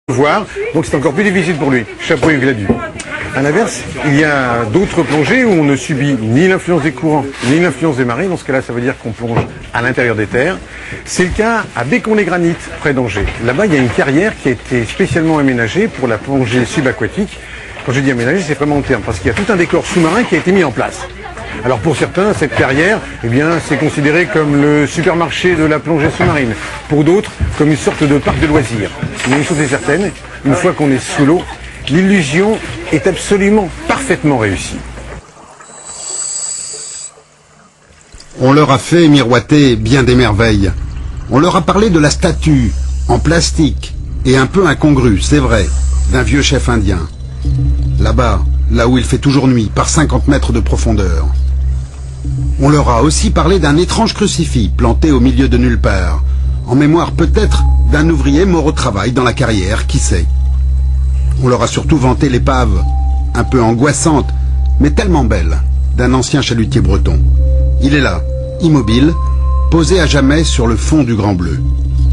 Voir, donc c'est encore plus difficile pour lui. Chapeau et gladu. À l'inverse, il y a d'autres plongées où on ne subit ni l'influence des courants, ni l'influence des marées. Dans ce cas-là, ça veut dire qu'on plonge à l'intérieur des terres. C'est le cas à Bécon-les-Granites, près d'Angers. Là-bas, il y a une carrière qui a été spécialement aménagée pour la plongée subaquatique. Quand je dis aménagée, c'est vraiment le terme, parce qu'il y a tout un décor sous-marin qui a été mis en place. Alors pour certains, cette carrière, eh bien, c'est considéré comme le supermarché de la plongée sous-marine. Pour d'autres, comme une sorte de parc de loisirs. Mais une chose est certaine, une fois qu'on est sous l'eau, l'illusion est absolument parfaitement réussie. On leur a fait miroiter bien des merveilles. On leur a parlé de la statue, en plastique, et un peu incongrue, c'est vrai, d'un vieux chef indien. Là-bas, là où il fait toujours nuit, par 50 mètres de profondeur. On leur a aussi parlé d'un étrange crucifix planté au milieu de nulle part, en mémoire peut-être d'un ouvrier mort au travail dans la carrière, qui sait. On leur a surtout vanté l'épave, un peu angoissante, mais tellement belle, d'un ancien chalutier breton. Il est là, immobile, posé à jamais sur le fond du Grand Bleu.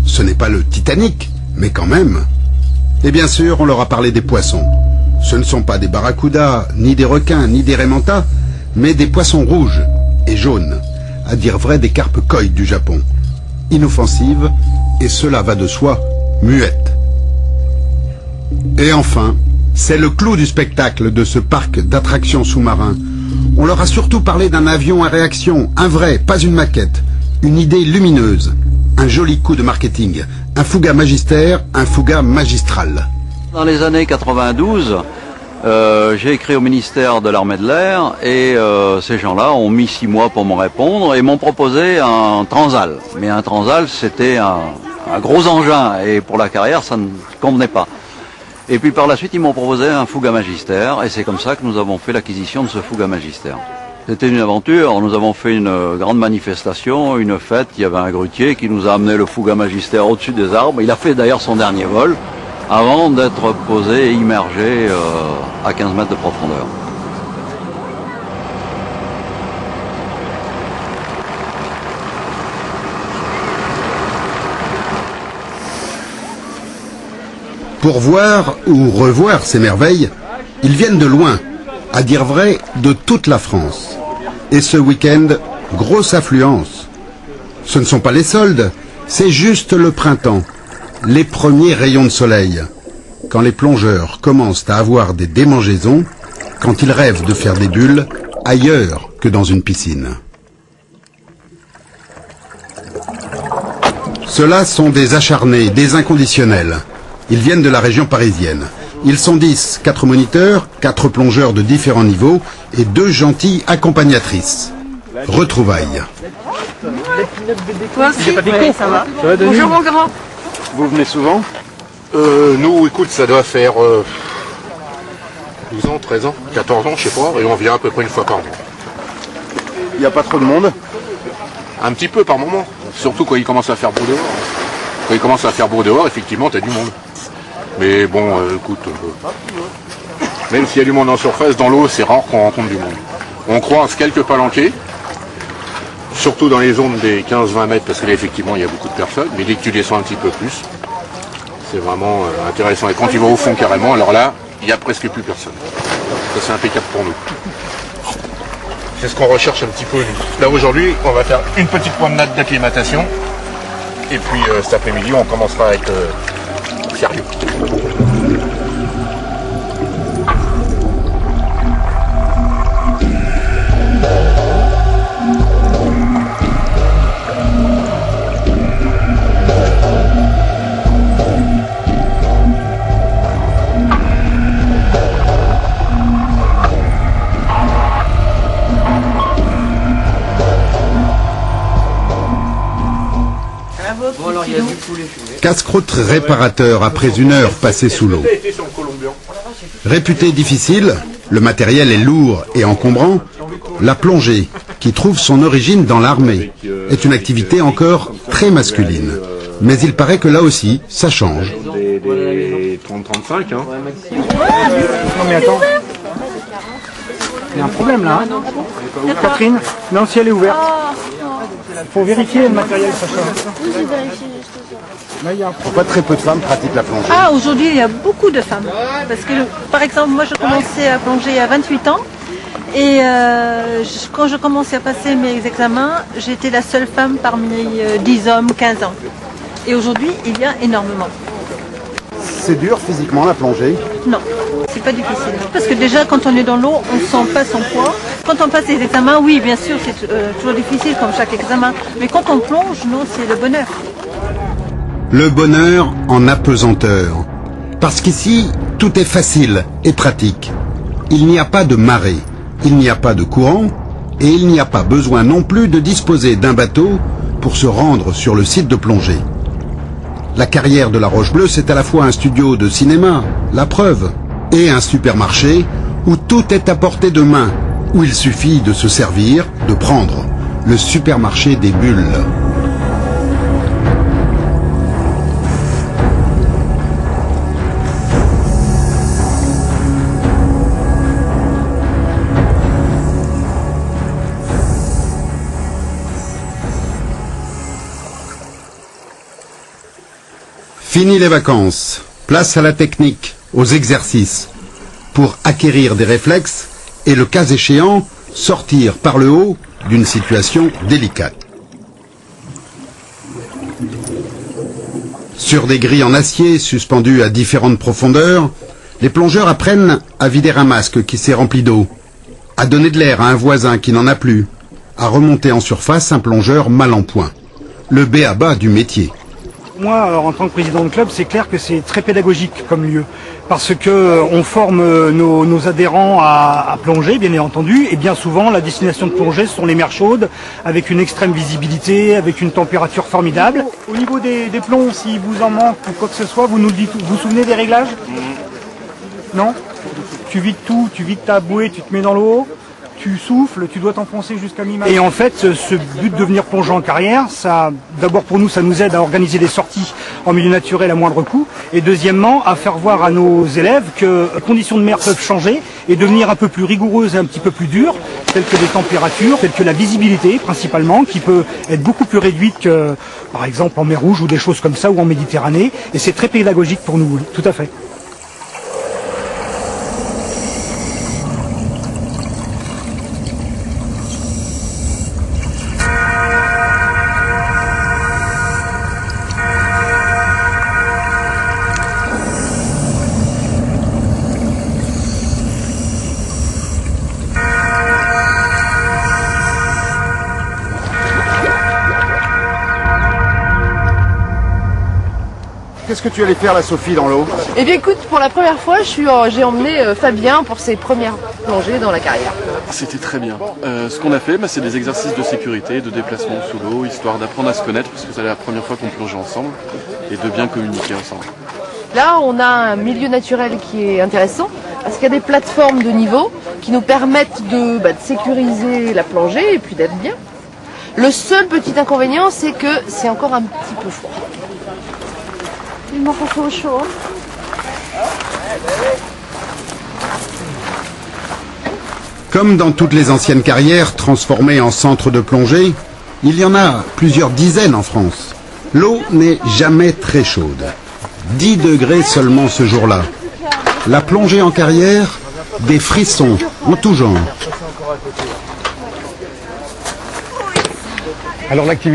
Ce n'est pas le Titanic, mais quand même. Et bien sûr, on leur a parlé des poissons. Ce ne sont pas des barracudas, ni des requins, ni des raimentas, mais des poissons rouges et jaunes, à dire vrai des carpes koi du Japon. Inoffensives, et cela va de soi, muettes. Et enfin, c'est le clou du spectacle de ce parc d'attractions sous-marins. On leur a surtout parlé d'un avion à réaction, un vrai, pas une maquette, une idée lumineuse, un joli coup de marketing, un fouga magister, un fouga magistral. Dans les années 92, j'ai écrit au ministère de l'Armée de l'Air et ces gens-là ont mis 6 mois pour me répondre et m'ont proposé un Transal. Mais un Transal, c'était un gros engin et pour la carrière, ça ne convenait pas. Et puis par la suite, ils m'ont proposé un Fouga Magister et c'est comme ça que nous avons fait l'acquisition de ce Fouga Magister. C'était une aventure, nous avons fait une grande manifestation, une fête, il y avait un grutier qui nous a amené le Fouga Magister au-dessus des arbres. Il a fait d'ailleurs son dernier vol avant d'être posé et immergé à 15 mètres de profondeur. Pour voir ou revoir ces merveilles, ils viennent de loin, à dire vrai, de toute la France. Et ce week-end, grosse affluence. Ce ne sont pas les soldes, c'est juste le printemps, les premiers rayons de soleil. Quand les plongeurs commencent à avoir des démangeaisons, quand ils rêvent de faire des bulles ailleurs que dans une piscine. Ceux-là sont des acharnés, des inconditionnels. Ils viennent de la région parisienne. Ils sont 10, 4 moniteurs, 4 plongeurs de différents niveaux et 2 gentilles accompagnatrices. Retrouvailles. Toi aussi, ça va. Bonjour mon grand. Vous venez souvent? Nous, écoute, ça doit faire 12 ans, 13 ans, 14 ans, je sais pas, et on vient à peu près une fois par mois. Il n'y a pas trop de monde? Un petit peu par moment, surtout quand il commence à faire beau dehors. Quand il commence à faire beau dehors, effectivement, t'as du monde. Mais bon, écoute, même s'il y a du monde en surface, dans l'eau, c'est rare qu'on rencontre du monde. On croise quelques palanquets, surtout dans les zones des 15-20 mètres, parce que là, effectivement, il y a beaucoup de personnes, mais dès que tu descends un petit peu plus, c'est vraiment intéressant. Et quand tu vas au fond carrément, alors là, il n'y a presque plus personne. Ça, c'est impeccable pour nous. C'est ce qu'on recherche un petit peu. Là, aujourd'hui, on va faire une petite promenade d'acclimatation. Et puis cet après-midi, on commencera à être sérieux. Casse-croûte réparateur après une heure passée sous l'eau. Réputé difficile, le matériel est lourd et encombrant, la plongée, qui trouve son origine dans l'armée, est une activité encore très masculine. Mais il paraît que là aussi, ça change. Des 30-35, hein. Non mais attends. Il y a un problème là. Hein. Catherine, non, si elle est ouverte. Il faut vérifier le matériel, Sacha. Oui, j'ai vérifié juste ça. Pourquoi très peu de femmes pratiquent la plongée? Ah, aujourd'hui, il y a beaucoup de femmes. Parce que, par exemple, moi, je commençais à plonger à 28 ans. Et quand je commençais à passer mes examens, j'étais la seule femme parmi 10 hommes, 15 ans. Et aujourd'hui, il y a énormément. C'est dur physiquement la plongée? Non, c'est pas difficile. Parce que déjà, quand on est dans l'eau, on ne sent pas son poids. Quand on passe les examens, oui, bien sûr, c'est toujours difficile comme chaque examen. Mais quand on plonge, non, c'est le bonheur. Le bonheur en apesanteur. Parce qu'ici, tout est facile et pratique. Il n'y a pas de marée, il n'y a pas de courant, et il n'y a pas besoin non plus de disposer d'un bateau pour se rendre sur le site de plongée. La carrière de la Roche Bleue, c'est à la fois un studio de cinéma, la preuve, et un supermarché où tout est à portée de main, où il suffit de se servir, de prendre. Le supermarché des bulles. Fini les vacances, place à la technique, aux exercices, pour acquérir des réflexes et, le cas échéant, sortir par le haut d'une situation délicate. Sur des grilles en acier suspendues à différentes profondeurs, les plongeurs apprennent à vider un masque qui s'est rempli d'eau, à donner de l'air à un voisin qui n'en a plus, à remonter en surface un plongeur mal en point. Le b.a.-ba du métier. Moi, en tant que président de club, c'est clair que c'est très pédagogique comme lieu. Parce que on forme nos adhérents à plonger, bien entendu, et bien souvent, la destination de plongée, ce sont les mers chaudes, avec une extrême visibilité, avec une température formidable. Au niveau des plombs, s'il vous en manque ou quoi que ce soit, vous nous le dites. Vous vous souvenez des réglages? Non? Tu vides tout, tu vides ta bouée, tu te mets dans l'eau, tu souffles, tu dois t'enfoncer jusqu'à mi-mètre. Et en fait, ce but de venir plonger en carrière, ça, d'abord pour nous, ça nous aide à organiser des sorties en milieu naturel à moindre coût. Et deuxièmement, à faire voir à nos élèves que les conditions de mer peuvent changer et devenir un peu plus rigoureuses et un petit peu plus dures, telles que des températures, telles que la visibilité principalement, qui peut être beaucoup plus réduite que, par exemple, en mer Rouge ou des choses comme ça, ou en Méditerranée. Et c'est très pédagogique pour nous, oui, tout à fait. Qu'est-ce que tu allais faire, la Sophie, dans l'eau? Eh bien écoute, pour la première fois, j'ai emmené Fabien pour ses premières plongées dans la carrière. C'était très bien. Ce qu'on a fait, c'est des exercices de sécurité, de déplacement sous l'eau, histoire d'apprendre à se connaître, parce que c'est la première fois qu'on plongeait ensemble, et de bien communiquer ensemble. Là, on a un milieu naturel qui est intéressant, parce qu'il y a des plateformes de niveau qui nous permettent de sécuriser la plongée et puis d'être bien. Le seul petit inconvénient, c'est que c'est encore un petit peu froid. Il manque encore chaud. Comme dans toutes les anciennes carrières transformées en centres de plongée, il y en a plusieurs dizaines en France. L'eau n'est jamais très chaude. 10 degrés seulement ce jour-là. La plongée en carrière, des frissons en tout genre. Alors l'activité